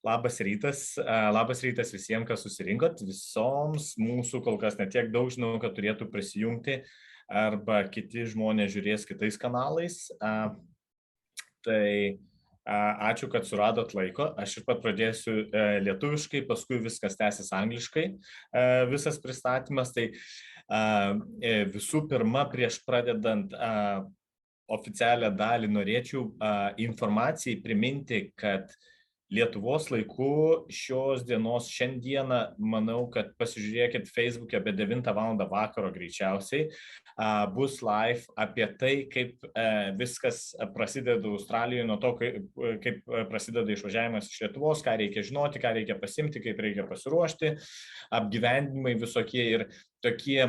Labas rytas visiems, kas susirinkot. Visoms mūsų kol kas netiek daug, žinau, kad turėtų prisijungti arba kiti žmonės žiūrės kitais kanalais. Ačiū, kad suradot laiko. Aš ir pat pradėsiu lietuviškai, paskui viskas tęsis angliškai. Visas pristatymas. Tai visų pirma, prieš pradedant oficialią dalį, norėčiau informacijai priminti, kad Lietuvos laiku šios dienos šiandieną, manau, kad pasižiūrėkit Facebook'e apie 9 val. Vakaro greičiausiai, bus live apie tai, kaip viskas prasideda Australijoje, nuo to, kaip prasideda išvažiavimas iš Lietuvos, ką reikia žinoti, ką reikia pasimti, kaip reikia pasiruošti, apgyvendinimai visokie ir tokie,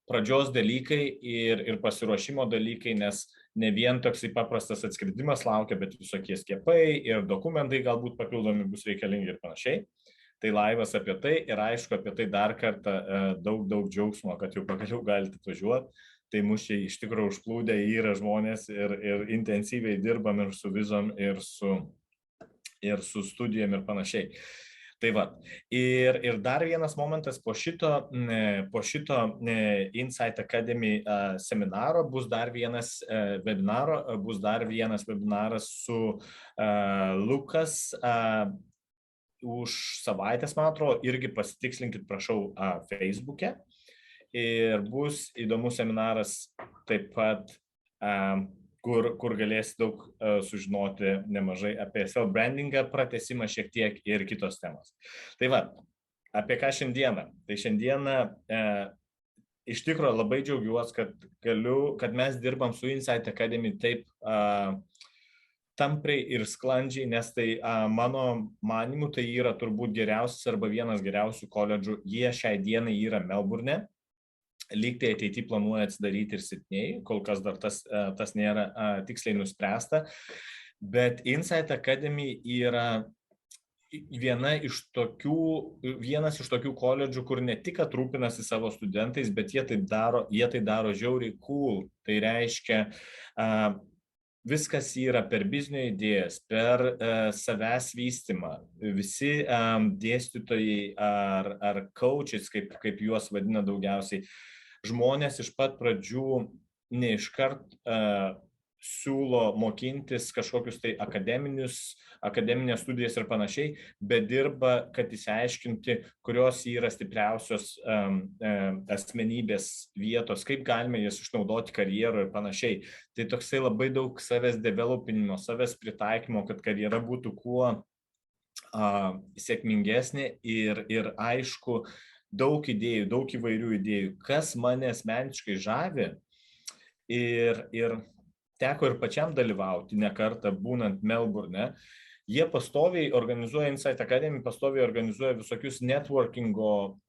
pradžios dalykai ir pasiruošimo dalykai, nes ne vien toksai paprastas atskridimas laukia, bet visokie skiepai ir dokumentai galbūt papildomi bus reikalingi ir panašiai. Tai laivas apie tai ir aišku apie tai dar kartą daug džiaugsmo, kad jau pagaliau galite atvažiuoti. Tai mūsų iš tikrųjų užplūdę yra žmonės ir intensyviai dirbam ir su vizom, ir su studijom ir panašiai. Tai va, ir dar vienas momentas, po šito Insight Academy seminaro bus dar vienas webinaras su Lukas už savaitės, man atrodo, irgi pasitikslinkit, prašau, Facebook'e. Ir bus įdomus seminaras taip pat, kur galėsi daug sužinoti nemažai apie self-brandingą, pratęsimą šiek tiek ir kitos temos. Tai va, apie ką šiandieną? Tai šiandieną iš tikrųjų labai džiaugiuosi, kad mes dirbam su Insight Academy taip tampriai ir sklandžiai, nes tai mano manimu tai yra turbūt geriausias arba vienas geriausių koledžų. Jie šiai dienai yra Melburne. Lygtai ateityje planuoja atsidaryti ir Sidnėjui, kol kas dar tas nėra tiksliai nuspręsta, bet Insight Academy yra vienas iš tokių koledžų, kur ne tik rūpinasi savo studentais, bet jie tai daro žiauriai cool. Tai reiškia, viskas yra per biznio idėjas, per savęs vystymą. Visi dėstytojai ar coaches, kaip juos vadina daugiausiai, žmonės iš pat pradžių ne iškart siūlo mokintis kažkokius tai akademinės studijas ir panašiai, bet dirba, kad išsiaiškinti, kurios yra stipriausios asmenybės vietos, kaip galime jas išnaudoti karjeroje ir panašiai. Tai toksai labai daug savęs developinimo, savęs pritaikymo, kad karjera būtų kuo sėkmingesnė ir aišku, daug idėjų, daug įvairių idėjų, kas mane asmeniškai žavi ir teko ir pačiam dalyvauti ne kartą būnant Melburne. Jie pastoviai organizuoja, Insight Academy pastoviai organizuoja visokius networkingo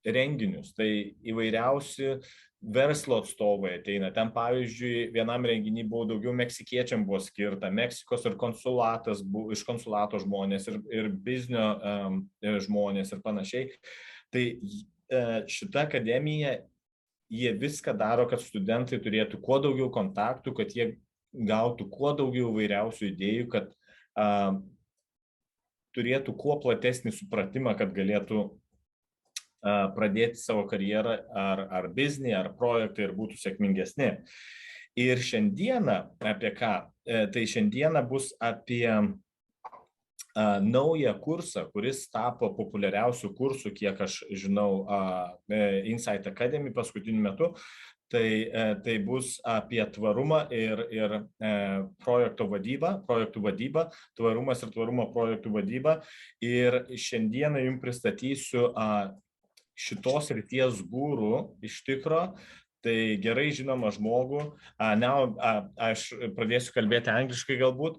renginius. Tai įvairiausi verslo atstovai ateina. Ten, pavyzdžiui, vienam renginiui buvo daugiau meksikiečiam buvo skirta, Meksikos ir iš konsulato žmonės ir biznio žmonės ir panašiai. Tai šita akademija, jie viską daro, kad studentai turėtų kuo daugiau kontaktų, kad jie gautų kuo daugiau įvairiausių idėjų, kad turėtų kuo platesnį supratimą, kad galėtų pradėti savo karjerą ar biznį, ar projektą ir būtų sėkmingesni. Ir šiandieną apie ką? Tai šiandieną bus apie naują kursą, kuris tapo populiariausių kursų, kiek aš žinau, Insight Academy paskutiniu metu. Tai bus apie tvarumą ir projektų vadybą, tvarumas ir tvarumo projektų vadyba. Ir šiandieną jums pristatysiu šitos srities guru iš tikro, tai gerai žinoma žmogų. Aš pradėsiu kalbėti angliškai galbūt,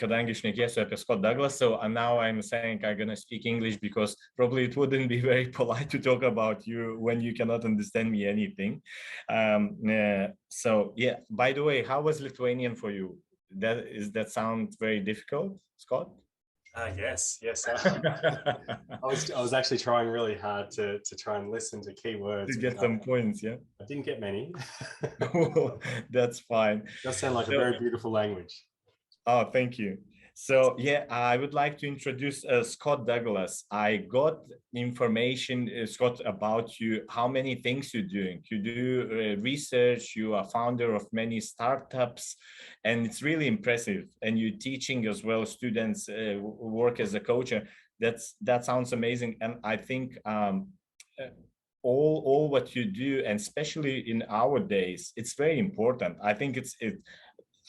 kadangi šnekėsiu apie Scottas Douglas, so now I'm saying I'm gonna speak English because probably it wouldn't be very polite to talk about you when you cannot understand me anything. So yeah, by the way, how was Lithuanian for you? That sound very difficult, Scott? Yes. I was actually trying really hard to try and listen to key words. To get some points, yeah? I didn't get many. That's fine. It does sound like a very beautiful language. Oh, thank you. So yeah, I would like to introduce Scott Douglas. I got information, Scott, about you, how many things you're doing. You do research, you are founder of many startups, and it's really impressive. And you're teaching as well students work as a coach. That sounds amazing. And I think uh, all what you do, and especially in our days, it's very important. I think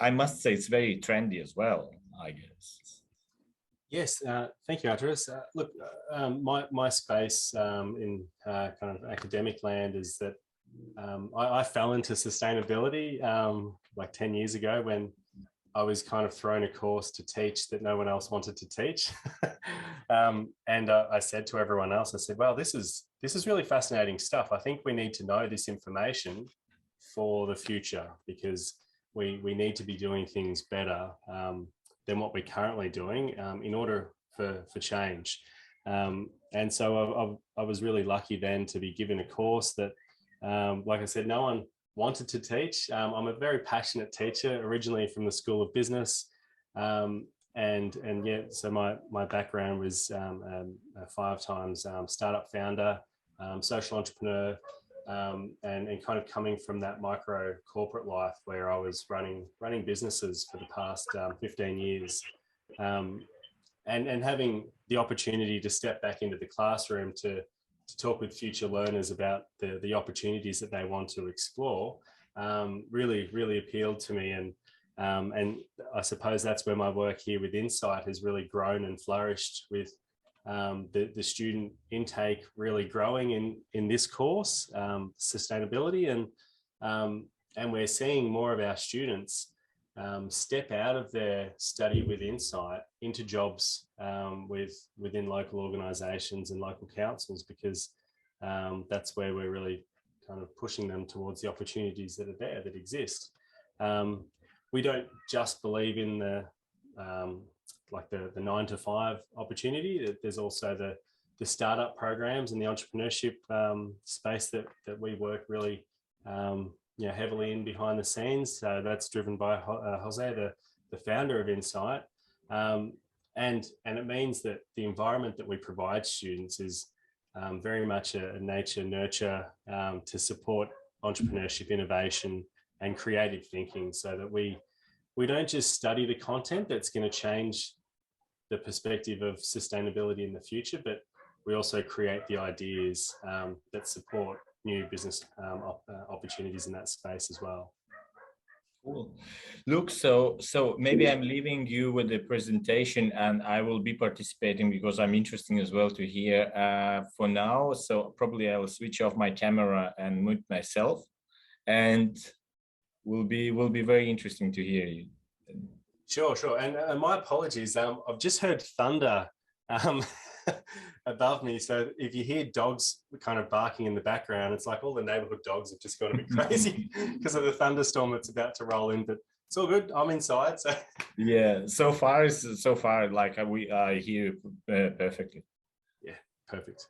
I must say it's very trendy as well, I guess. Yes, thank you, Andres. Look, my space in kind of academic land is that I fell into sustainability like 10 years ago when I was kind of thrown a course to teach that no one else wanted to teach. And I said to everyone else, I said, well, this is really fascinating stuff. I think we need to know this information for the future because we need to be doing things better than what we're currently doing in order for change. And so I was really lucky then to be given a course that, like I said, no one wanted to teach. I'm a very passionate teacher, originally from the School of Business. And yeah, so my background was a 5 times startup founder, social entrepreneur, and kind of coming from that micro corporate life where I was running businesses for the past 15 years, and having the opportunity to step back into the classroom to talk with future learners about the opportunities that they want to explore really appealed to me, and I suppose that's where my work here with Insight has really grown and flourished, with the student intake really growing in this course, sustainability, and we're seeing more of our students step out of their study with Insight into jobs within local organisations and local councils, because that's where we're really kind of pushing them towards the opportunities that are there, that exist. We don't just believe in the 9 to 5 opportunity. There's also the startup programs and the entrepreneurship space that we work really heavily in behind the scenes. So that's driven by Jose, the founder of Insight, and it means that the environment that we provide students is very much a nature nurture to support entrepreneurship, innovation, and creative thinking, so that we don't just study the content that's going to change the perspective of sustainability in the future, but we also create the ideas that support new business opportunities in that space as well. Cool. Look, so maybe I'm leaving you with the presentation, and I will be participating because I'm interested as well to hear for now. So probably I will switch off my camera and mute myself, and will be very interesting to hear you. Sure. And my apologies. I've just heard thunder above me. So if you hear dogs kind of barking in the background, it's like all the neighborhood dogs have just gone a bit crazy because of the thunderstorm that's about to roll in. But it's all good. I'm inside. So yeah, so far like we hear perfectly. Yeah, perfect.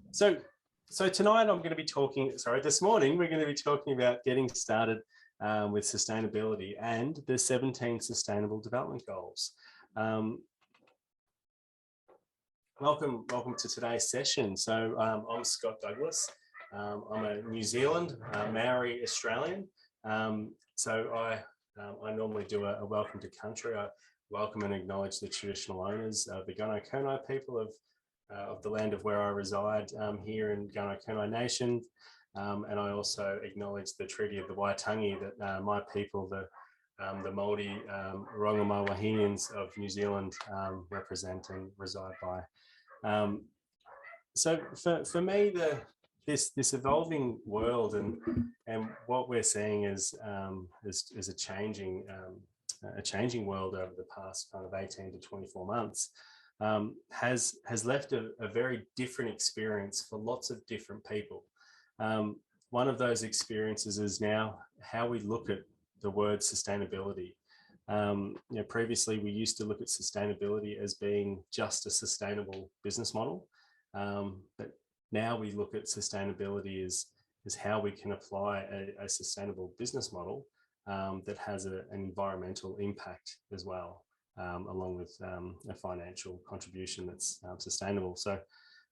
So tonight I'm going to be talking, this morning we're going to be talking about getting started with sustainability and the 17 Sustainable Development Goals. Welcome to today's session. So I'm Scott Douglas. I'm a New Zealand Maori Australian. So I normally do a welcome to country. I welcome and acknowledge the traditional owners, the Gunai people of the land of where I reside here in Gunai Nation. And I also acknowledge the Treaty of the Waitangi that my people, the Māori Rongoма Wahinians of New Zealand represent and reside by. So for me, this evolving world and what we're seeing is a changing world over the past kind of 18 to 24 months has left a very different experience for lots of different people. One of those experiences is now how we look at the word sustainability. Previously we used to look at sustainability as being just a sustainable business model, but now we look at sustainability as how we can apply a sustainable business model that has an environmental impact as well, along with a financial contribution that's sustainable. So,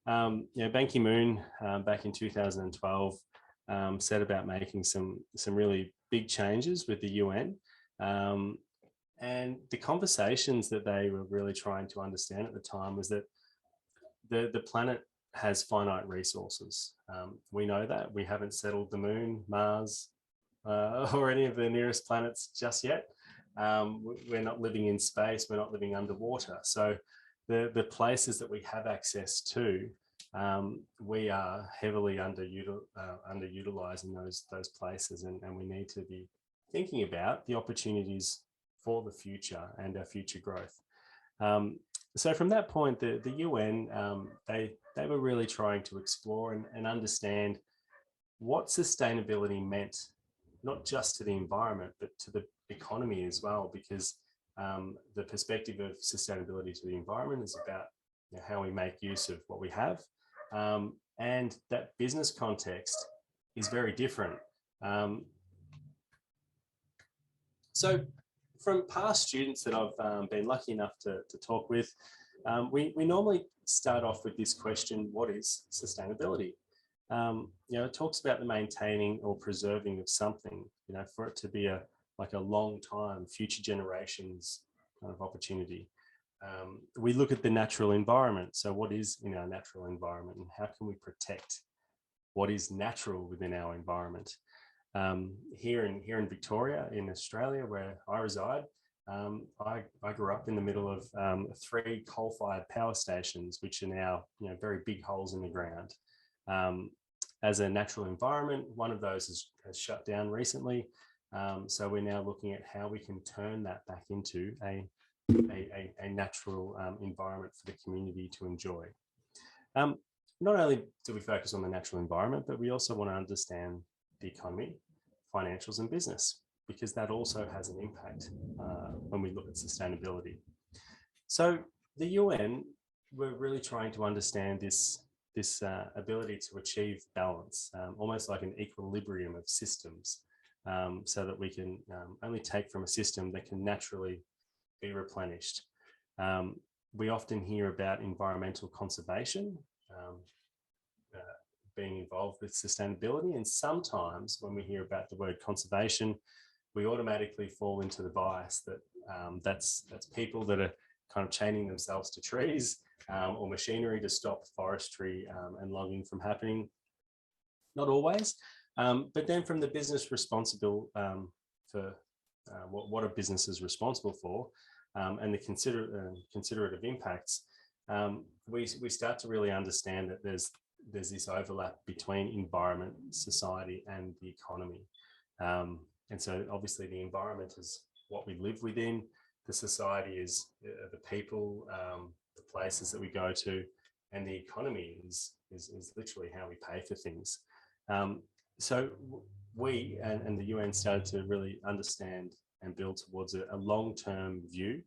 Ban Ki-moon back in 2012 set about making some really big changes with the UN. And the conversations that they were really trying to understand at the time was that the planet has finite resources. We know that. We haven't settled the moon, Mars, or any of the nearest planets just yet. We're not living in space. We're not living underwater. So the places that we have access to, we are heavily underutilizing those places, and we need to be thinking about the opportunities for the future and our future growth. So from that point, the UN, they were really trying to explore and understand what sustainability meant, not just to the environment, but to the economy as well, because the perspective of sustainability to the environment is about how we make use of what we have. And that business context is very different. So from past students that I've been lucky enough to talk with, we normally start off with this question: what is sustainability? It talks about the maintaining or preserving of something, for it to be like a long time, future generations kind of opportunity. We look at the natural environment. So what is in our natural environment, and how can we protect what is natural within our environment? Here in Victoria, in Australia, where I reside, I grew up in the middle of 3 coal-fired power stations, which are now very big holes in the ground. As a natural environment, one of those has shut down recently. So we're now looking at how we can turn that back into a natural environment for the community to enjoy. Not only do we focus on the natural environment, but we also want to understand the economy, financials, and business, because that also has an impact when we look at sustainability. So the UN, we're really trying to understand this ability to achieve balance, almost like an equilibrium of systems, so that we can only take from a system that can naturally be replenished. We often hear about environmental conservation being involved with sustainability, and sometimes when we hear about the word conservation, we automatically fall into the bias that that's people that are kind of chaining themselves to trees or machinery to stop forestry and logging from happening. Not always, but then from the business responsible for what are businesses responsible for, and the considerative impacts, we start to really understand that there's this overlap between environment, society, and the economy. And so obviously the environment is what we live within, the society is the people, the places that we go to, and the economy is literally how we pay for things. So we and the UN started to really understand and build towards a long-term view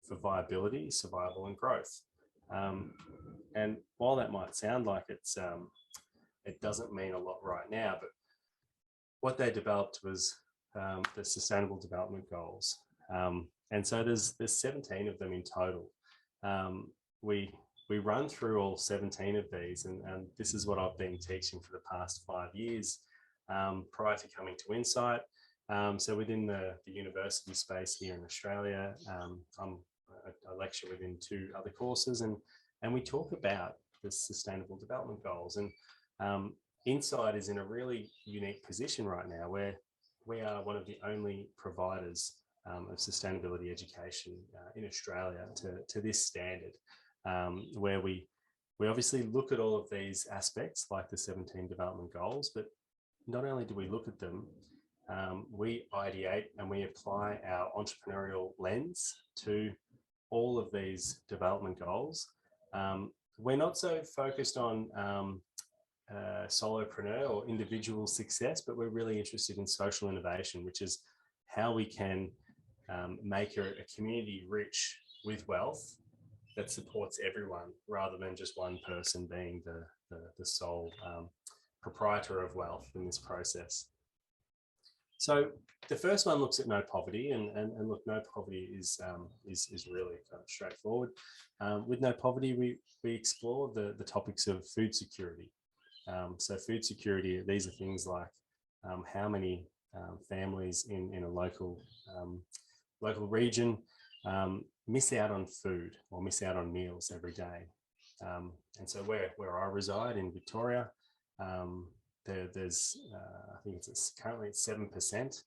for viability, survival, and growth. And while that might sound like it doesn't mean a lot right now, but what they developed was the Sustainable Development Goals. And so there's 17 of them in total. We run through all 17 of these, and this is what I've been teaching for the past 5 years prior to coming to Insight. So within the university space here in Australia, I lecture within 2 other courses, and we talk about the Sustainable Development Goals. And Insight is in a really unique position right now, where we are one of the only providers of sustainability education in Australia to this standard, where we obviously look at all of these aspects like the 17 development goals, but not only do we look at them, we ideate and we apply our entrepreneurial lens to all of these development goals. We're not so focused on solopreneur or individual success, but we're really interested in social innovation, which is how we can make a community rich with wealth that supports everyone, rather than just one person being the sole proprietor of wealth in this process. So the first one looks at no poverty, and look, no poverty is really kind of straightforward. With no poverty, we explore the topics of food security. So food security, these are things like how many families in a local region miss out on food or miss out on meals every day. And so where I reside in Victoria, there's I think it's currently at 7%,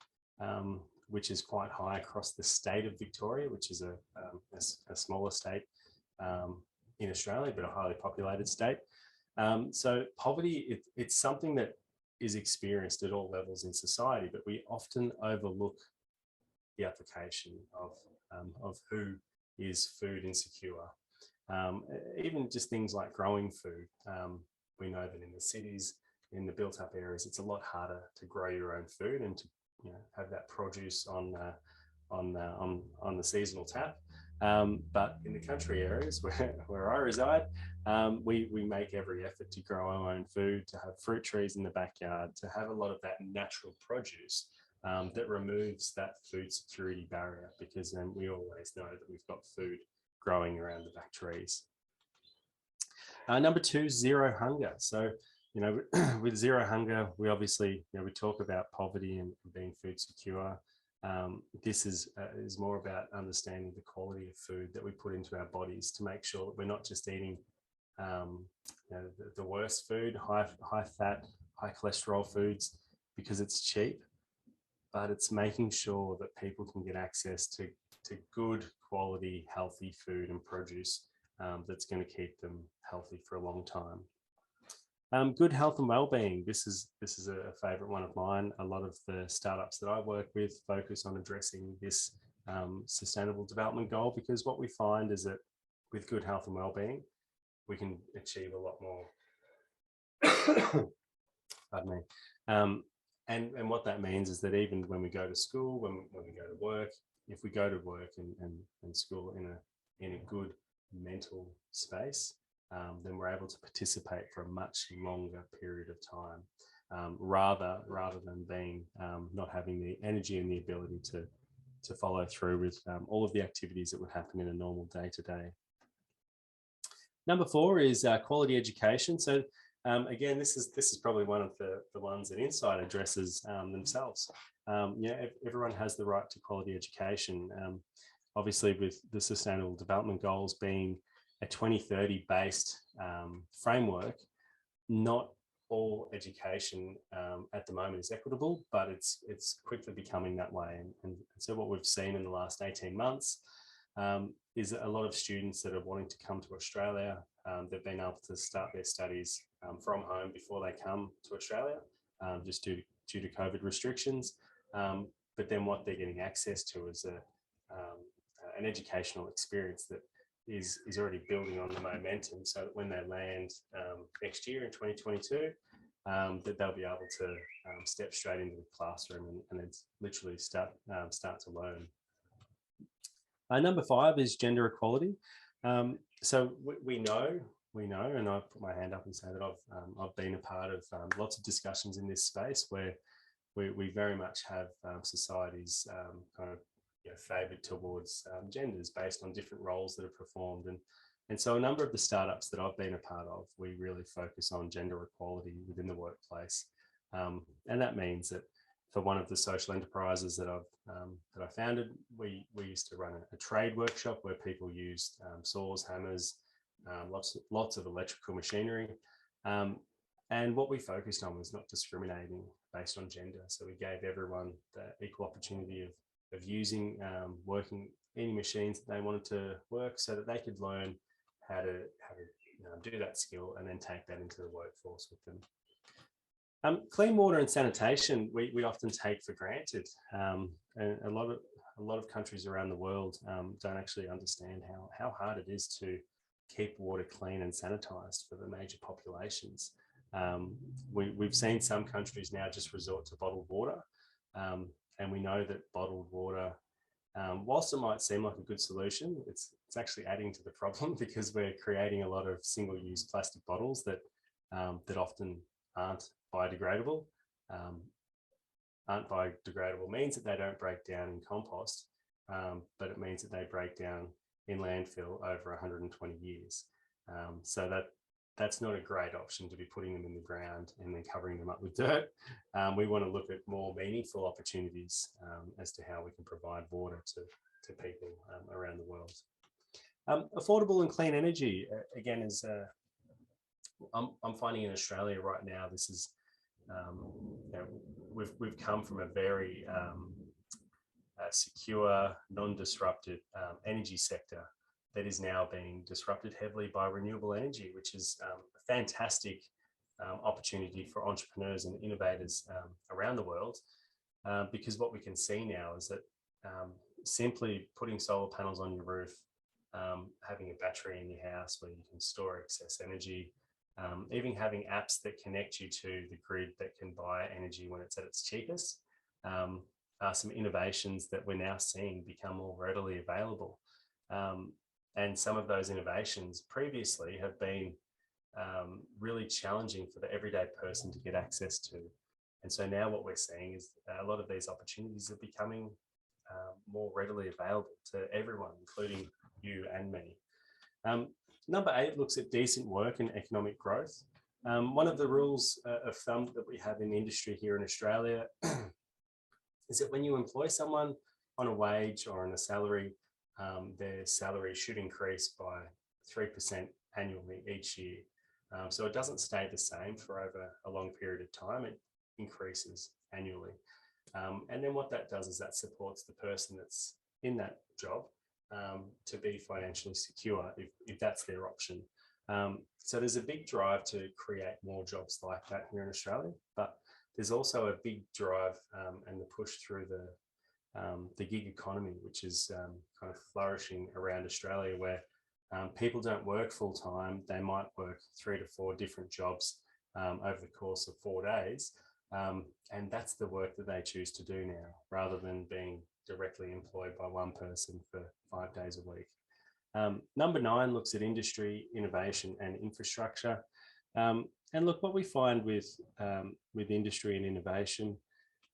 which is quite high across the state of Victoria, which is a smaller state in Australia, but a highly populated state. So poverty, it's something that is experienced at all levels in society, but we often overlook the application of who is food insecure. Even just things like growing food. We know that in the cities, in the built-up areas, it's a lot harder to grow your own food and to have that produce on the seasonal tap. But in the country areas where I reside, we make every effort to grow our own food, to have fruit trees in the backyard, to have a lot of that natural produce that removes that food security barrier, because then we always know that we've got food growing around the back trees. Number two, zero hunger. So, with zero hunger, we obviously, we talk about poverty and being food secure. This is more about understanding the quality of food that we put into our bodies to make sure that we're not just eating the worst food, high fat, high cholesterol foods because it's cheap, but it's making sure that people can get access to good quality, healthy food and produce that's going to keep them healthy for a long time. Good health and well-being. This is a favorite one of mine. A lot of the startups that I work with focus on addressing this sustainable development goal, because what we find is that with good health and well-being, we can achieve a lot more. Pardon me. And what that means is that even when we go to school, when we go to work, if we go to work and school in a good mental space, then we're able to participate for a much longer period of time, rather than being not having the energy and the ability to follow through with all of the activities that would happen in a normal day-to-day. Number four is quality education. So again, this is probably one of the ones that Insight addresses themselves. Everyone has the right to quality education. Obviously, with the Sustainable Development Goals being a 2030 based framework, not all education at the moment is equitable, but it's quickly becoming that way. And so what we've seen in the last 18 months is a lot of students that are wanting to come to Australia, they've been able to start their studies from home before they come to Australia, just due to COVID restrictions. But then what they're getting access to is an educational experience that is already building on the momentum, so that when they land next year in 2022, that they'll be able to step straight into the classroom and then literally start to learn. Number five is gender equality. So we know, and I put my hand up and say that I've been a part of lots of discussions in this space where we very much have societies kind of favoured towards genders based on different roles that are performed. And so a number of the startups that I've been a part of, we really focus on gender equality within the workplace. And that means that for one of the social enterprises that I founded, we used to run a trade workshop where people used saws, hammers, lots of electrical machinery. And what we focused on was not discriminating based on gender. So we gave everyone the equal opportunity of using, working any machines that they wanted to work, so that they could learn how to do that skill and then take that into the workforce with them. Clean water and sanitation, we often take for granted. And a lot of countries around the world don't actually understand how hard it is to keep water clean and sanitized for the major populations. We've seen some countries now just resort to bottled water. And we know that bottled water, whilst it might seem like a good solution, it's actually adding to the problem, because we're creating a lot of single-use plastic bottles that often aren't biodegradable. aren't biodegradable means that they don't break down in compost, but it means that they break down in landfill over 120 years. So that's not a great option to be putting them in the ground and then covering them up with dirt. We want to look at more meaningful opportunities as to how we can provide water to people around the world. Affordable and clean energy, again, is I'm finding in Australia right now, this is, we've come from a very secure, non-disrupted energy sector that is now being disrupted heavily by renewable energy, which is a fantastic opportunity for entrepreneurs and innovators around the world, because what we can see now is that simply putting solar panels on your roof, having a battery in your house where you can store excess energy, even having apps that connect you to the grid that can buy energy when it's at its cheapest, are some innovations that we're now seeing become more readily available. And some of those innovations previously have been really challenging for the everyday person to get access to. And so now what we're seeing is a lot of these opportunities are becoming more readily available to everyone, including you and me. Number 8 looks at decent work and economic growth. One of the rules of thumb that we have in industry here in Australia is that when you employ someone on a wage or on a salary, their salary should increase by 3% annually each year. So it doesn't stay the same for over a long period of time, it increases annually. And then what that does is that supports the person that's in that job to be financially secure if that's their option. So there's a big drive to create more jobs like that here in Australia, but there's also a big drive and the push through the gig economy, which is kind of flourishing around Australia, where people don't work full time. They might work 3 to 4 different jobs over the course of 4 days. And that's the work that they choose to do now, rather than being directly employed by one person for 5 days a week. Number 9 looks at industry, innovation and infrastructure. And look, what we find with industry and innovation,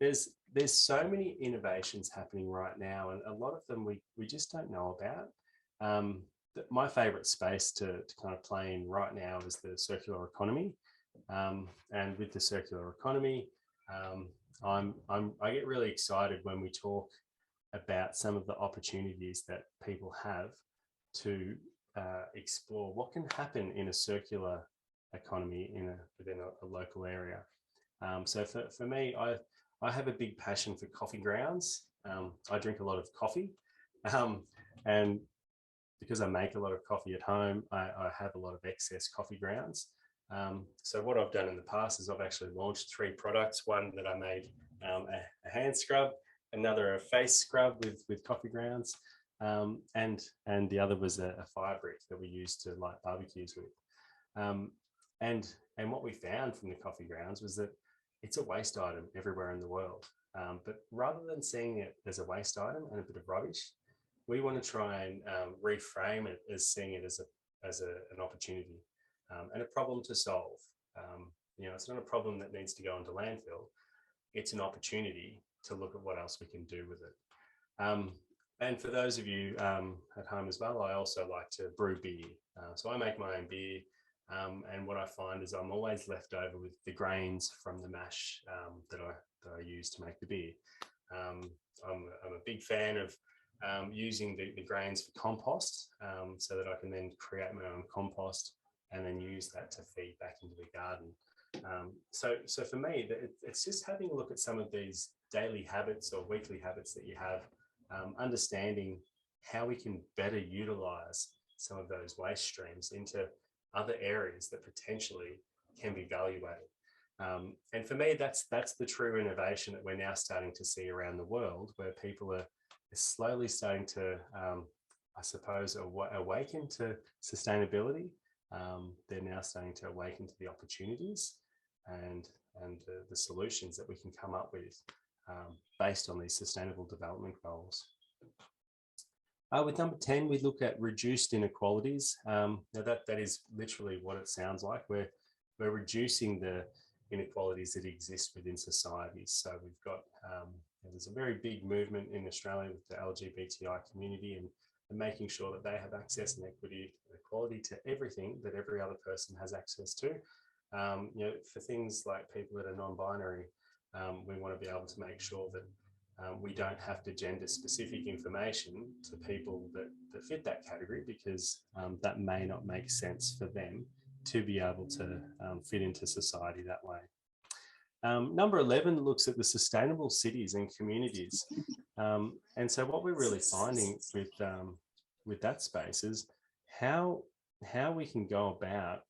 there's so many innovations happening right now, and a lot of them we just don't know about. My favorite space to kind of play in right now is the circular economy. And with the circular economy, I get really excited when we talk about some of the opportunities that people have to explore what can happen in a circular economy within a local area. So for me, I have a big passion for coffee grounds. I drink a lot of coffee, and because I make a lot of coffee at home, I have a lot of excess coffee grounds. So what I've done in the past is I've actually launched 3 products. One that I made a hand scrub, another a face scrub with coffee grounds, and the other was a fire brick that we used to light barbecues with. And what we found from the coffee grounds was that it's a waste item everywhere in the world. But rather than seeing it as a waste item and a bit of rubbish, we want to try and reframe it as seeing it as an opportunity and a problem to solve. It's not a problem that needs to go into landfill. It's an opportunity to look at what else we can do with it. And for those of you at home as well, I also like to brew beer. So I make my own beer. And what I find is I'm always left over with the grains from the mash that I use to make the beer. I'm a big fan of using the grains for compost, so that I can then create my own compost and then use that to feed back into the garden. So for me, it's just having a look at some of these daily habits or weekly habits that you have, understanding how we can better utilize some of those waste streams into other areas that potentially can be value added. And for me, that's the true innovation that we're now starting to see around the world, where people are slowly starting to, I suppose, awaken to sustainability. They're now starting to awaken to the opportunities and the solutions that we can come up with based on these sustainable development goals. With number 10, we look at reduced inequalities. Now that is literally what it sounds like. We're reducing the inequalities that exist within societies. So we've got, there's a very big movement in Australia with the LGBTI community and making sure that they have access and equality to everything that every other person has access to. For things like people that are non-binary, we want to be able to make sure that we don't have to gender specific information to people that fit that category, because that may not make sense for them to be able to fit into society that way. Number 11 looks at the sustainable cities and communities. And so what we're really finding with that space is how we can go about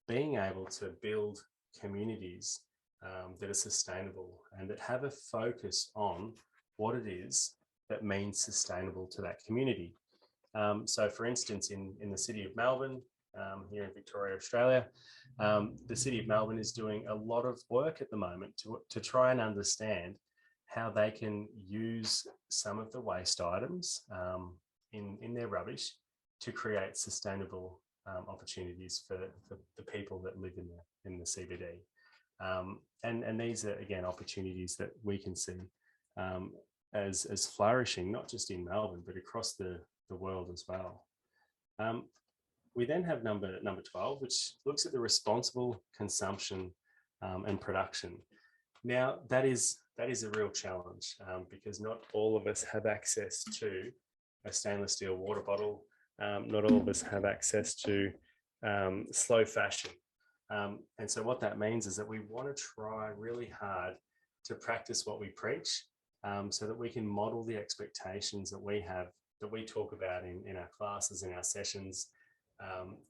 being able to build communities that are sustainable and that have a focus on what it is that means sustainable to that community. So for instance, in the city of Melbourne, here in Victoria, Australia, the city of Melbourne is doing a lot of work at the moment to try and understand how they can use some of the waste items in their rubbish to create sustainable opportunities for the people that live in the CBD. And these are, again, opportunities that we can see as flourishing, not just in Melbourne, but across the world as well. We then have number 12, which looks at the responsible consumption and production. Now, that is a real challenge because not all of us have access to a stainless steel water bottle. Not all of us have access to slow fashion. And so what that means is that we want to try really hard to practice what we preach, so that we can model the expectations that we have, that we talk about in our classes, in our sessions,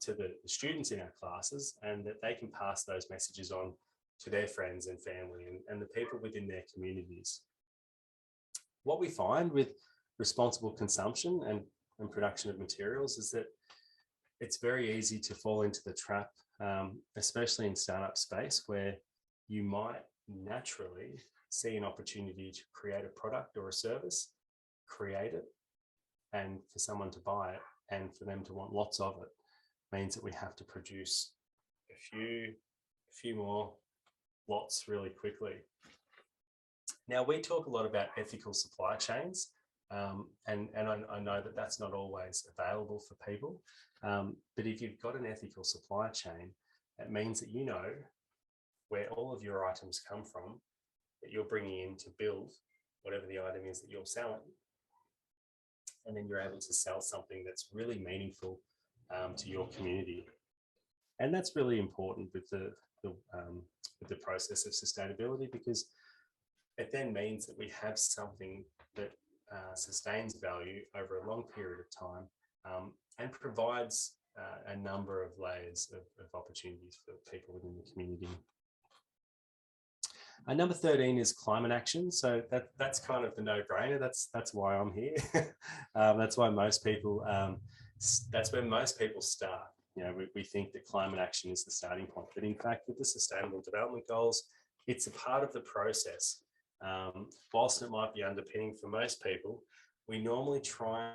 to the students in our classes, and that they can pass those messages on to their friends and family and the people within their communities. What we find with responsible consumption and production of materials is that it's very easy to fall into the trap, especially in startup space, where you might naturally see an opportunity to create a product or a service, create it, and for someone to buy it and for them to want lots of it means that we have to produce a few more lots really quickly. Now, we talk a lot about ethical supply chains, and I know that that's not always available for people, but if you've got an ethical supply chain, it means that you know where all of your items come from, that you're bringing in to build whatever the item is that you're selling. And then you're able to sell something that's really meaningful to your community. And that's really important with the process of sustainability, because it then means that we have something that sustains value over a long period of time and provides a number of layers of opportunities for people within the community. Number 13 is climate action. So that's kind of the no-brainer. That's why I'm here. That's why most people, that's where most people start. You know, we think that climate action is the starting point, but in fact, with the Sustainable Development Goals, it's a part of the process. Whilst it might be underpinning for most people, we normally try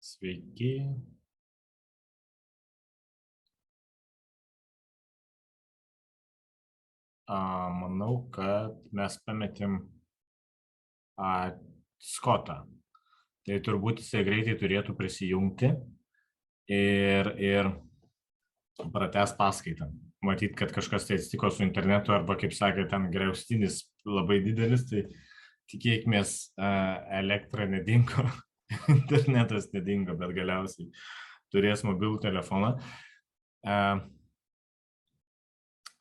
Sveiki. Manau, kad mes pametėm Scottą. Tai turbūt jisai greitai turėtų prisijungti ir pratęs paskaitą. Matyt, kad kažkas tai atsitiko su internetu arba, kaip sakė, ten griaustinis labai didelis, tai tikėkimės elektra nedingo, internetas nedingo, bet galiausiai turės mobilų telefoną.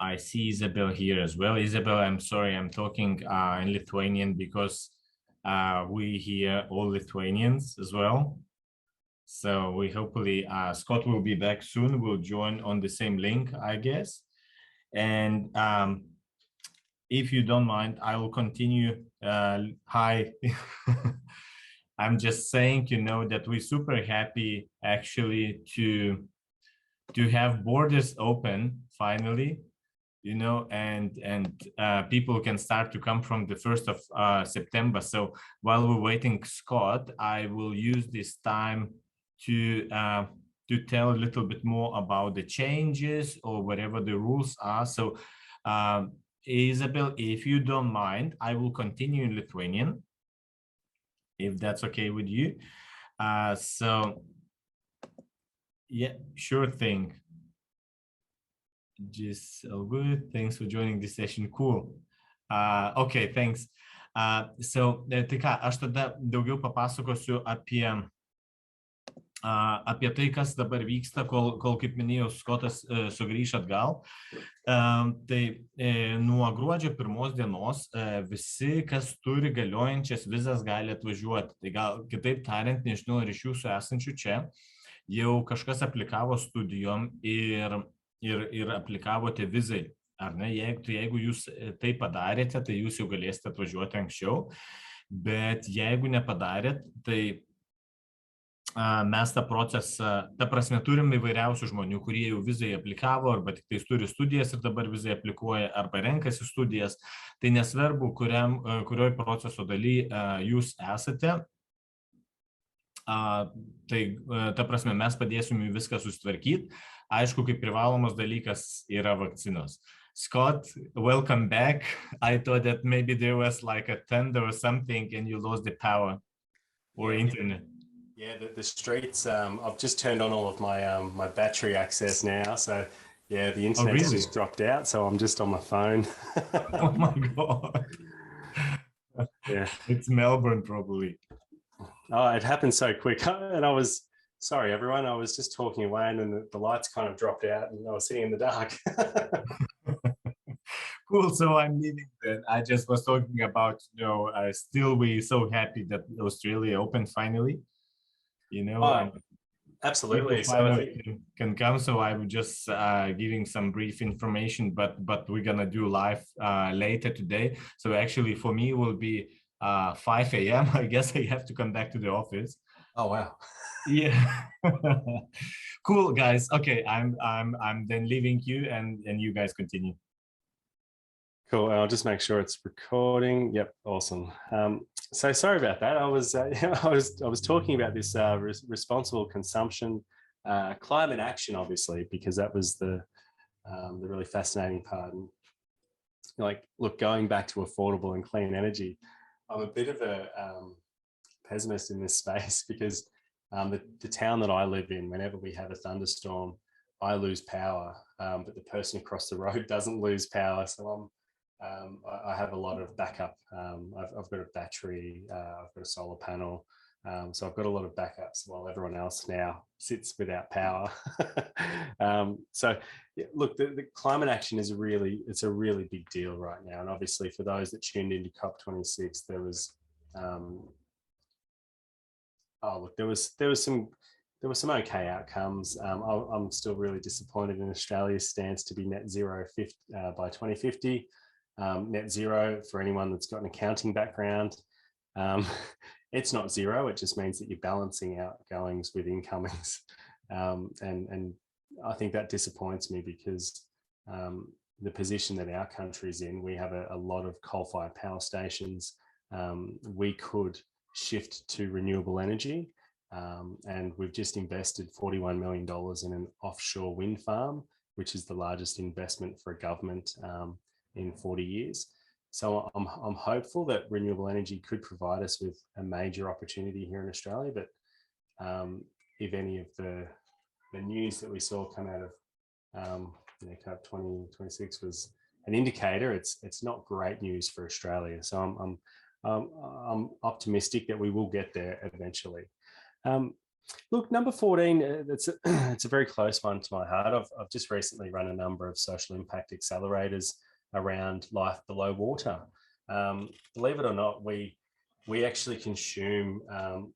I see Isabel here as well. Isabel, I'm sorry, I'm talking in Lithuanian because we here all Lithuanians as well. So we hopefully, Scott will be back soon. We'll join on the same link, I guess. And if you don't mind, I will continue. Hi. I'm just saying, that we're super happy actually to have borders open finally, and people can start to come from the 1st of September. So while we're waiting, Scott, I will use this time to tell a little bit more about the changes or whatever the rules are. So Isabel, if you don't mind, I will continue in Lithuanian, if that's okay with you. So yeah, sure thing. Just all good. Thanks for joining this session. Cool. Okay, thanks. So tai ką, aš tada daugiau papasakosiu apie tai, kas dabar vyksta, kol kaip minėjau, Scottas sugrįš atgal. Tai nuo gruodžio 1 dienos visi, kas turi galiojančias vizas, gali atvažiuoti. Tai gal kitaip tariant, nežinau, ar iš jūsų esančių čia jau kažkas aplikavo studijom ir aplikavote vizai. Ar ne? Jeigu jūs tai padarėte, tai jūs jau galėsite atvažiuoti anksčiau. Bet jeigu nepadarėt, tai mes tą procesą, ta prasme, turim įvairiausių žmonių, kurie jau vizai aplikavo, arba tik tais turi studijas ir dabar vizai aplikuoja, arba renkasi studijas. Tai nesvarbu, kurioj proceso daly jūs esate. Tai ta prasme, mes padėsim jų viską susitvarkyti. Aišku, kaip privalomas dalykas yra vakcinos. Scott, welcome back. I thought that maybe there was like a tender or something and you lost the power or internet. Yeah, the streets, I've just turned on all of my my battery access now. So yeah, the internet's just dropped out. So I'm just on my phone. Oh my God. Yeah. It's Melbourne probably. Oh, it happened so quick. And I was, sorry, everyone, I was just talking away and then the lights kind of dropped out and I was sitting in the dark. Cool. So I'm leaving that. I just was talking about, still we're so happy that Australia opened finally, and absolutely. So I think can come. So I was just giving some brief information, but we're going to do live later today. So actually for me it will be 5 a.m. I guess I have to come back to the office. Oh, wow. Yeah. Cool, guys. Okay. I'm then leaving you and you guys continue. Cool. I'll just make sure it's recording. Yep. Awesome. So sorry about that. I was talking about this responsible consumption, climate action, obviously, because that was the really fascinating part. And look, going back to affordable and clean energy, I'm a bit of a pessimist in this space because the town that I live in, whenever we have a thunderstorm, I lose power, but the person across the road doesn't lose power. So I have a lot of backup. I've got a battery, I've got a solar panel. So I've got a lot of backups while everyone else now sits without power. So yeah, look, the climate action is it's a really big deal right now. And obviously for those that tuned into COP26, there was, there was some okay outcomes. I'm still really disappointed in Australia's stance to be net zero by 2050. Net zero, for anyone that's got an accounting background, it's not zero. It just means that you're balancing outgoings with incomings. And I think that disappoints me because the position that our country's in, we have a lot of coal-fired power stations. We could shift to renewable energy. And we've just invested $41 million in an offshore wind farm, which is the largest investment for a government in 40 years. So I'm hopeful that renewable energy could provide us with a major opportunity here in Australia. But if any of the news that we saw come out of COP 2026 was an indicator, it's not great news for Australia. So I'm optimistic that we will get there eventually. Look, number 14, it's a very close one to my heart. I've just recently run a number of social impact accelerators around life below water. Believe it or not, we actually consume, I'm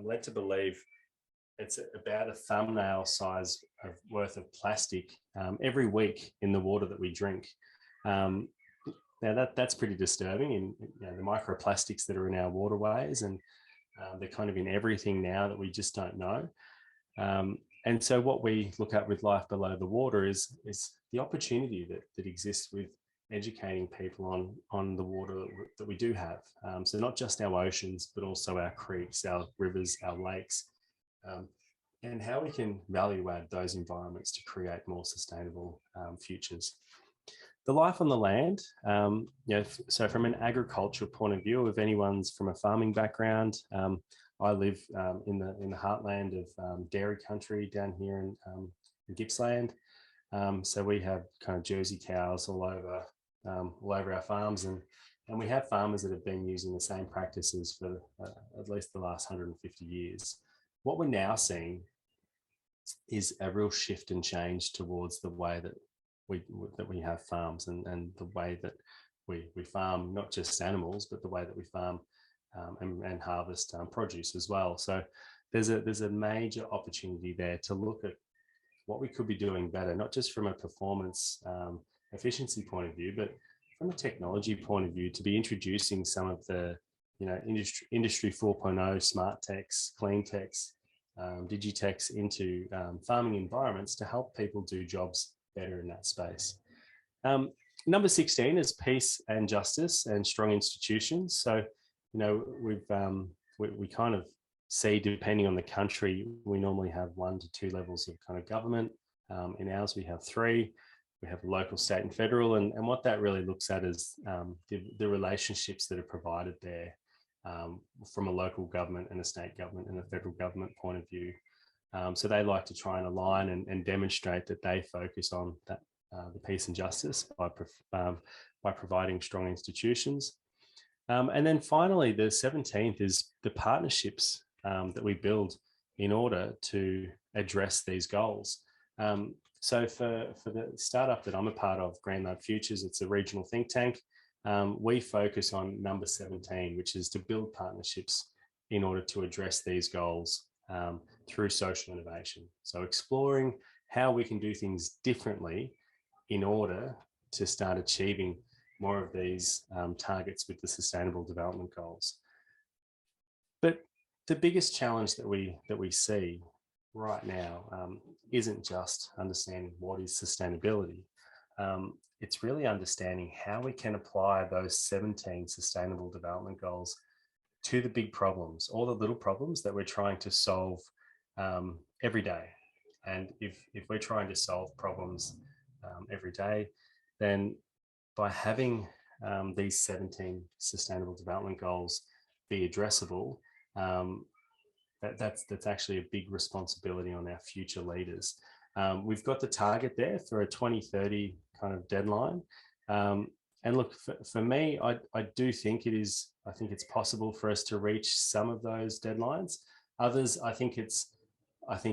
led to believe it's about a thumbnail size worth of plastic every week in the water that we drink. Now that's pretty disturbing, and the microplastics that are in our waterways, and they're kind of in everything now that we just don't know. And so what we look at with Life Below the Water is the opportunity that exists with educating people on the water that we do have. So not just our oceans, but also our creeks, our rivers, our lakes, and how we can value add those environments to create more sustainable futures. The life on the land, so from an agricultural point of view, if anyone's from a farming background, I live in the heartland of dairy country down here in Gippsland. So we have kind of Jersey cows all over our farms, and we have farmers that have been using the same practices for at least the last 150 years. What we're now seeing is a real shift and change towards the way that we have farms and the way that we farm, not just animals, but the way that we farm and harvest produce as well. So there's a major opportunity there to look at what we could be doing better, not just from a performance efficiency point of view, but from a technology point of view, to be introducing some of the industry 4.0 smart techs, clean techs, digitechs into farming environments to help people do jobs better in that space. Number 16 is peace and justice and strong institutions. So, we kind of see, depending on the country, we normally have 1 to 2 levels of kind of government. In ours, we have 3. We have local, state, and federal. And what that really looks at is the relationships that are provided there from a local government and a state government and a federal government point of view. So they like to try and align and demonstrate that they focus on that, the peace and justice by providing strong institutions. And then finally, the 17th is the partnerships that we build in order to address these goals. So for the startup that I'm a part of, Greenland Futures, it's a regional think tank. We focus on number 17, which is to build partnerships in order to address these goals through social innovation. So exploring how we can do things differently in order to start achieving more of these targets with the Sustainable Development Goals. But the biggest challenge that we see right now isn't just understanding what is sustainability. It's really understanding how we can apply those 17 Sustainable Development Goals to the big problems, all the little problems that we're trying to solve every day. And if we're trying to solve problems every day, then by having these 17 Sustainable Development Goals be addressable, that's actually a big responsibility on our future leaders. We've got the target there for a 2030 kind of deadline. And look, for me, I do think I think it's possible for us to reach some of those deadlines. Others, I think it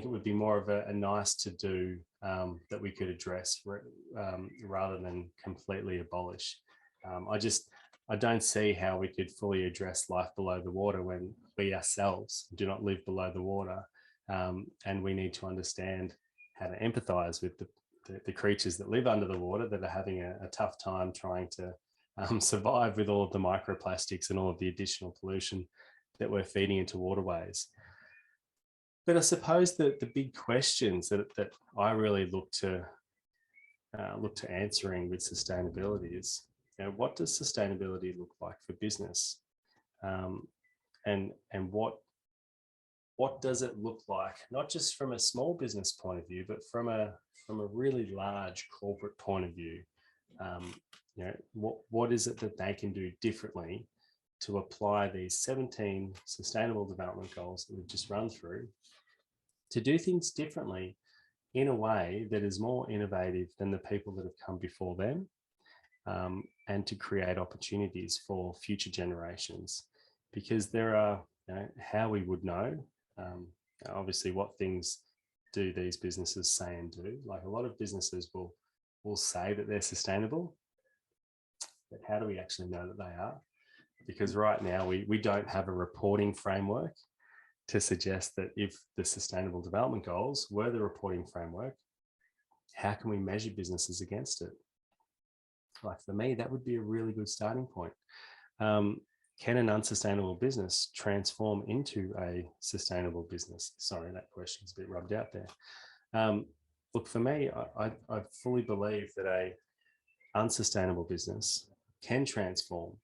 would be more of a nice to do that we could address rather than completely abolish. I don't see how we could fully address life below the water when we ourselves do not live below the water, and we need to understand how to empathize with the creatures that live under the water that are having a tough time trying to survive with all of the microplastics and all of the additional pollution that we're feeding into waterways. But I suppose that the big questions that I really look to answering with sustainability is, what does sustainability look like for business, and what does it look like, not just from a small business point of view, but from a really large corporate point of view? What is it that they can do differently to apply these 17 Sustainable Development Goals that we've just run through, to do things differently in a way that is more innovative than the people that have come before them, and to create opportunities for future generations? Because there are, how we would know Obviously, what things do these businesses say and do? Like, a lot of businesses will say that they're sustainable, but how do we actually know that they are? Because right now we don't have a reporting framework to suggest that if the Sustainable Development Goals were the reporting framework, how can we measure businesses against it? Like, for me, that would be a really good starting point. Can an unsustainable business transform into a sustainable business? Sorry, that question's a bit rubbed out there. Look, for me, I fully believe that a unsustainable business can transform.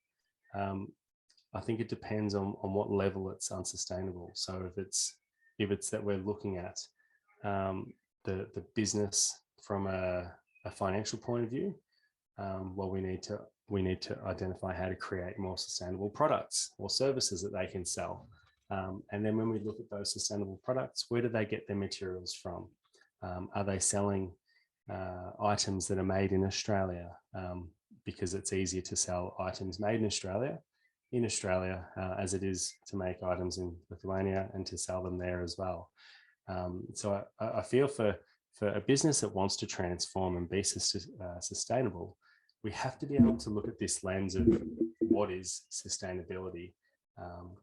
I think it depends on what level it's unsustainable. So if it's that we're looking at the business from a financial point of view, well, we need to identify how to create more sustainable products or services that they can sell. And then when we look at those sustainable products, where do they get their materials from? Are they selling items that are made in Australia? Because it's easier to sell items made in Australia as it is to make items in Lithuania and to sell them there as well. So I feel for a business that wants to transform and be sustainable, we have to be able to look at this lens of what is sustainability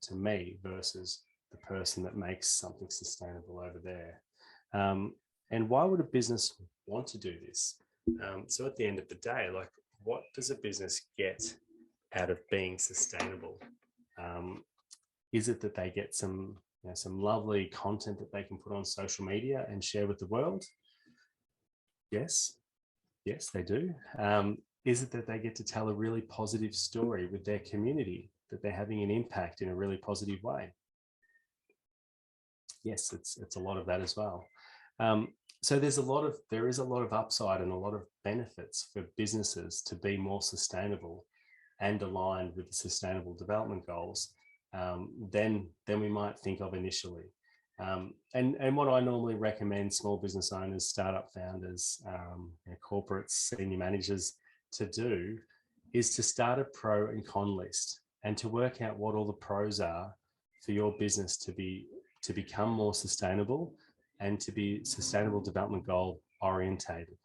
to me versus the person that makes something sustainable over there. And why would a business want to do this? So at the end of the day, like, what does a business get out of being sustainable? Is it that they get some lovely content that they can put on social media and share with the world? Yes, they do. Is it that they get to tell a really positive story with their community, that they're having an impact in a really positive way? Yes, it's a lot of that as well. So there is a lot of upside and a lot of benefits for businesses to be more sustainable and aligned with the Sustainable Development Goals than we might think of initially. And what I normally recommend small business owners, startup founders, corporates, senior managers to do is to start a pro and con list and to work out what all the pros are for your business to become more sustainable and to be Sustainable Development Goal orientated.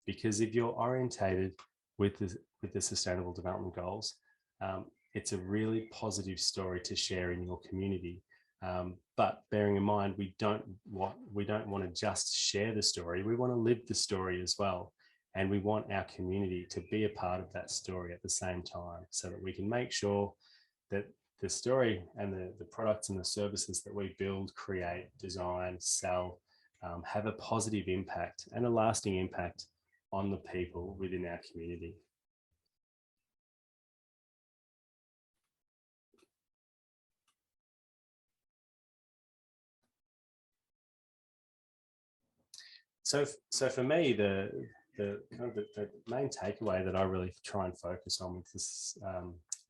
Because if you're orientated with the Sustainable Development Goals, it's a really positive story to share in your community. But bearing in mind, we don't want to just share the story. We want to live the story as well. And we want our community to be a part of that story at the same time, so that we can make sure that the story and the products and the services that we build, create, design, sell, have a positive impact and a lasting impact on the people within our community. So for me, the main takeaway that I really try and focus on with this,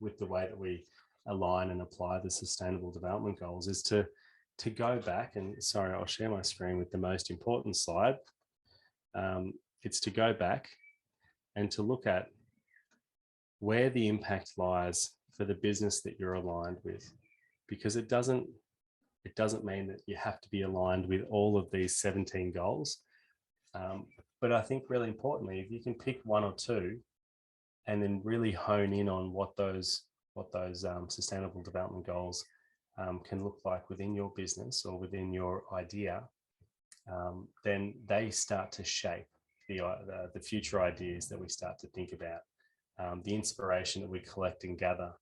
with the way that we align and apply the Sustainable Development Goals, is to go back, and sorry, I'll share my screen with the most important slide. It's to go back and to look at where the impact lies for the business that you're aligned with, because it doesn't mean that you have to be aligned with all of these 17 goals. But I think really importantly, if you can pick one or two and then really hone in on what those Sustainable Development Goals can look like within your business or within your idea, then they start to shape the future ideas that we start to think about, the inspiration that we collect and gather,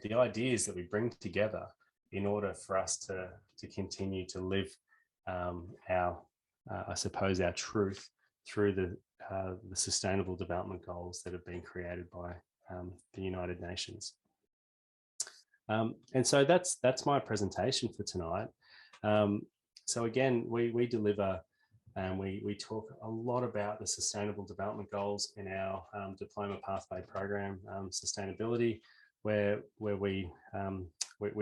the ideas that we bring together in order for us to continue to live our truth through the Sustainable Development Goals that have been created by the United Nations. And so that's my presentation for tonight. So again, we deliver and we talk a lot about the Sustainable Development Goals in our diploma pathway program, sustainability, where we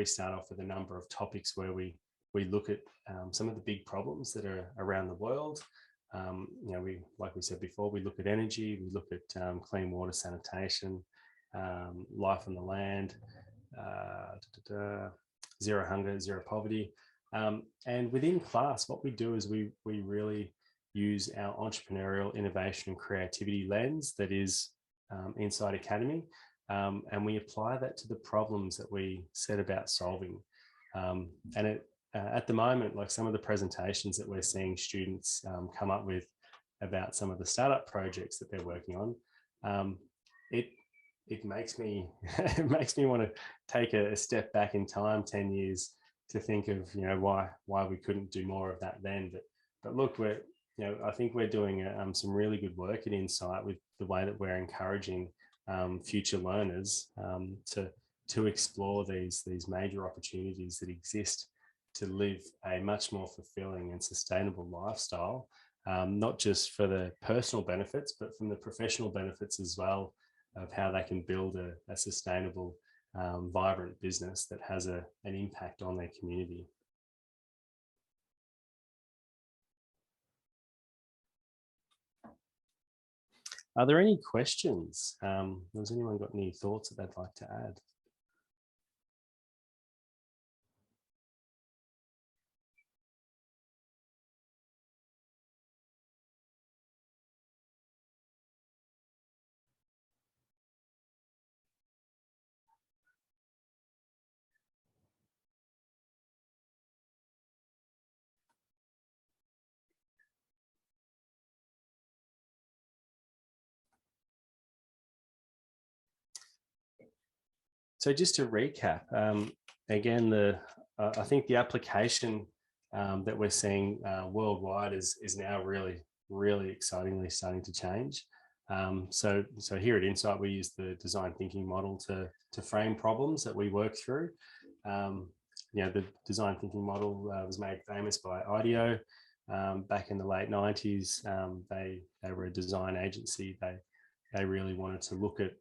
start off with a number of topics where we look at some of the big problems that are around the world. Like we said before, we look at energy, we look at clean water, sanitation, life on the land, zero hunger, zero poverty. And within class, what we do is we really use our entrepreneurial innovation and creativity lens that is inside Academy, and we apply that to the problems that we set about solving. And at the moment, like some of the presentations that we're seeing students come up with about some of the startup projects that they're working on, it makes me want to take a step back in time 10 years to think of, you know, why we couldn't do more of that then. But look, I think we're doing some really good work at Insight with the way that we're encouraging future learners to explore these major opportunities that exist to live a much more fulfilling and sustainable lifestyle, not just for the personal benefits, but from the professional benefits as well, of how they can build a sustainable, vibrant business that has an impact on their community. Are there any questions? Has anyone got any thoughts that they'd like to add? So just to recap, again, I think the application that we're seeing worldwide is now really excitingly starting to change. So here at Insight, we use the design thinking model to frame problems that we work through. The design thinking model was made famous by IDEO back in the late 90s. They were a design agency. They really wanted to look at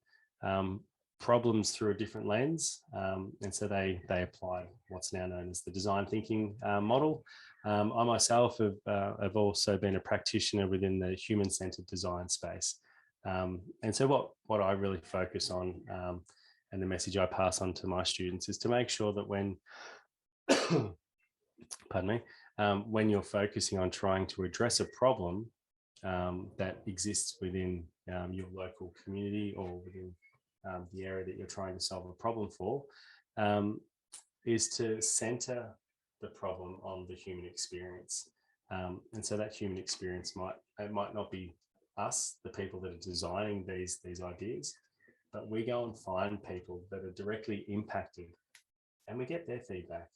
problems through a different lens, and so they applied what's now known as the design thinking model. I myself have also been a practitioner within the human-centered design space, and so what I really focus on, and the message I pass on to my students, is to make sure that when pardon me, when you're focusing on trying to address a problem that exists within your local community or within the area that you're trying to solve a problem for, is to center the problem on the human experience. And so that human experience might not be us, the people that are designing these ideas, but we go and find people that are directly impacted, and we get their feedback,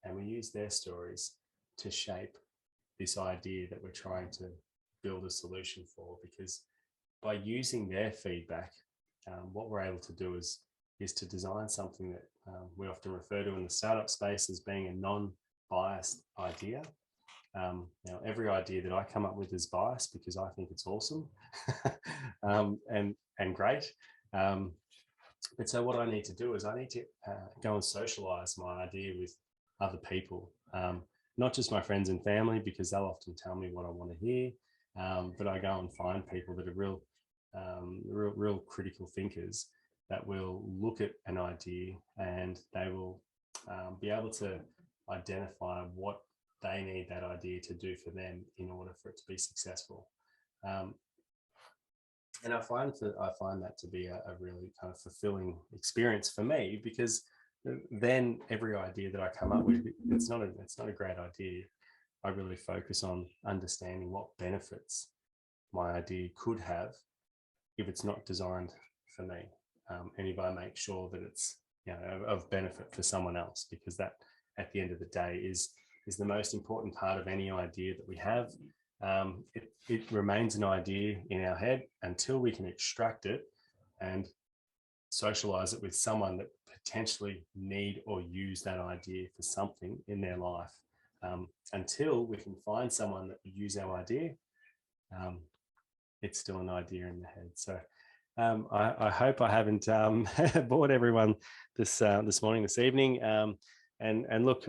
and we use their stories to shape this idea that we're trying to build a solution for. Because by using their feedback, what we're able to do is to design something that we often refer to in the startup space as being a non-biased idea. Every idea that I come up with is biased because I think it's awesome and great. But so what I need to do is I need to go and socialize my idea with other people, not just my friends and family, because they'll often tell me what I want to hear, but I go and find people that are real critical thinkers that will look at an idea, and they will be able to identify what they need that idea to do for them in order for it to be successful. And I find that to be a really kind of fulfilling experience for me, because then every idea that I come up with, it's not a great idea. I really focus on understanding what benefits my idea could have if it's not designed for me, and if I make sure that it's of benefit for someone else, because that at the end of the day is the most important part of any idea that we have. It remains an idea in our head until we can extract it and socialize it with someone that potentially need or use that idea for something in their life. Until we can find someone that will use our idea, it's still an idea in the head. So I hope I haven't bored everyone this morning, this evening. And look,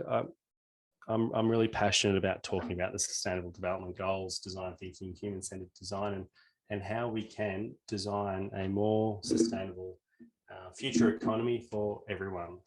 I'm really passionate about talking about the Sustainable Development Goals, design thinking, human-centered design, and how we can design a more sustainable future economy for everyone.